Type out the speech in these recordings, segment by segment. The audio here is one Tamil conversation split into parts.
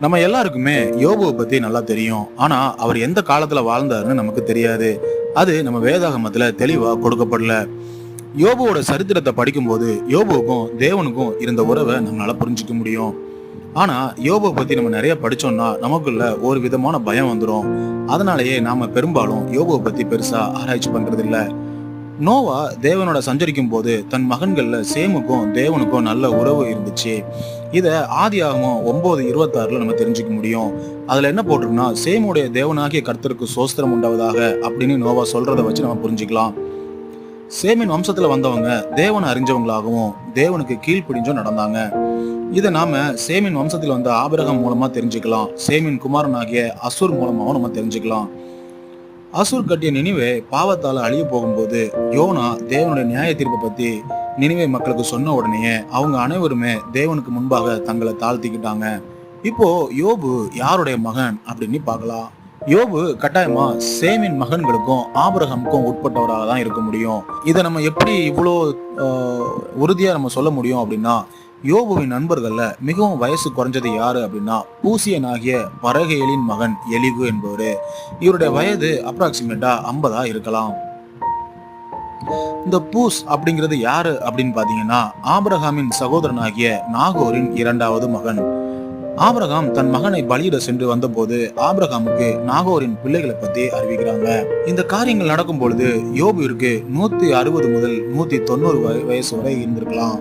நம்ம எல்லாருக்குமே யோபுவை பத்தி நல்லா தெரியும். ஆனா அவர் எந்த காலத்துல வாழ்ந்தாருன்னு நமக்கு தெரியாது. அது நம்ம வேதாகமத்துல தெளிவா கொடுக்கப்படல. யோபுவோட சரித்திரத்தை படிக்கும்போது யோபுவுக்கும் தேவனுக்கும் இருந்த உறவை நம்மளால புரிஞ்சுக்க முடியும். ஆனா யோபுவை பத்தி நம்ம நிறைய படிச்சோம்னா நமக்குள்ள ஒரு விதமான பயம் வந்துடும். அதனாலயே நாம பெரும்பாலும் யோபுவை பத்தி பெருசா ஆராய்ச்சி பண்றது இல்ல. நோவா தேவனோட சஞ்சரிக்கும் போது தன் மகன்கள்ல சேமுக்கும் தேவனுக்கும் நல்ல உறவு இருந்துச்சு. இத ஆதியாகமம் 9:26 நம்ம தெரிஞ்சுக்க முடியும். அதுல என்ன போட்டிருக்குன்னா, சேமுடைய தேவனாகிய கர்த்தருக்கு சோஸ்திரம் உண்டாவதாக அப்படின்னு நோவா சொல்றதை வச்சு நம்ம புரிஞ்சுக்கலாம். சேமின் வம்சத்துல வந்தவங்க தேவனை அறிஞ்சவங்களாகவும் தேவனுக்கு கீழ்ப்பிடிஞ்சும் நடந்தாங்க. இதை நாம சேமின் வம்சத்தில் வந்த ஆபிரகாம் மூலமா தெரிஞ்சுக்கலாம். சேமின் குமாரனாகிய அசூர் மூலமாகவும் நம்ம தெரிஞ்சுக்கலாம். அசூர் கட்டிய நினிவே பாவத்தால அழிய போகும்போது யோனா தேவனுடைய நியாய தீர்ப்பை பத்தி நினிவே மக்களுக்கு சொன்ன உடனே அவங்க அனைவருமே தேவனுக்கு முன்பாக தங்களை தாழ்த்திக்கிட்டாங்க. இப்போ யோபு யாருடைய மகன் அப்படின்னு பார்க்கலாம். யோபு கட்டாயமா சேமின் மகன்களுக்கும் ஆபிரகாமுக்கும் உட்பட்டவராக தான் இருக்க முடியும். இதை நம்ம எப்படி இவ்வளோ உறுதியா நம்ம சொல்ல முடியும் அப்படின்னா, யோபுவின் நண்பர்கள்ல மிகவும் வயசு குறைஞ்சது யாரு அப்படின்னா, பூசியன் ஆகிய பரகேலின் மகன் எலிகு என்பவரு. இவருடைய வயது அப்ராக்சிமேட்டா 50 இருக்கலாம். இந்த பூஸ் அப்படிங்கிறது யாரு அப்படின்னு பாத்தீங்கன்னா, ஆபிரகாமின் சகோதரனாகிய நாகோரின் 2வது மகன். ஆபிரகாம் தன் மகனை பலியிட சென்று வந்தபோது ஆபிரகாமுக்கு நாகோரின் பிள்ளைகளை பத்தி அறிவிக்கிறாங்க. இந்த காரியங்கள் நடக்கும் பொழுது யோபுவிற்கு 160 முதல் 190 வயசு வரை இருந்திருக்கலாம்.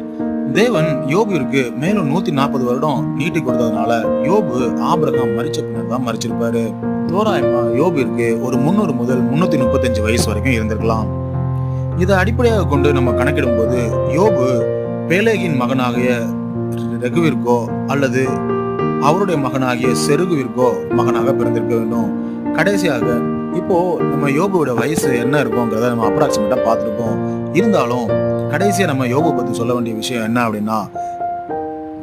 தேவன் யோபுவிற்கு மேலும் 140 வருடம் நீட்டி கொடுத்ததுனால யோபு ஆபிரகாம் மரிச்ச பின்னர் தான் மரிச்சிருப்பாரு. தோராயமா யோபுவிற்கு ஒரு 300 முதல் 335 வயசு வரைக்கும் இருந்திருக்கலாம். இதை அடிப்படையாக கொண்டு நம்ம கணக்கிடும் போது யோபு பேலேகின் மகனாகிய ரெகுவிற்கோ அல்லது அவருடைய மகனாகிய செருகுவிற்கோ மகனாக பிறந்திருக்க வேண்டும். கடைசியாக இப்போ நம்ம யோபுவோட வயசு என்ன இருக்கும்ங்கிறத நம்ம அப்ராக்சிமேட்டா பார்த்துருக்கோம். இருந்தாலும் கடைசியா நம்ம யோபு பத்தி சொல்ல வேண்டிய விஷயம் என்ன அப்படின்னா,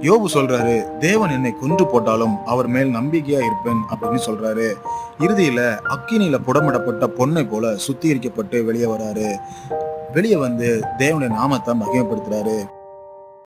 யோபு சொல்றாரு, தேவன் என்னை கொன்று போட்டாலும் அவர் மேல் நம்பிக்கையா இருப்பேன் அப்படின்னு சொல்றாரு. இறுதியில அக்கினியில புடமிடப்பட்ட பொன்னை போல சுத்திகரிக்கப்பட்டு வெளியே வராரு. வெளியே வந்து தேவனுடைய நாமத்தை மகிமைப்படுத்துறாரு.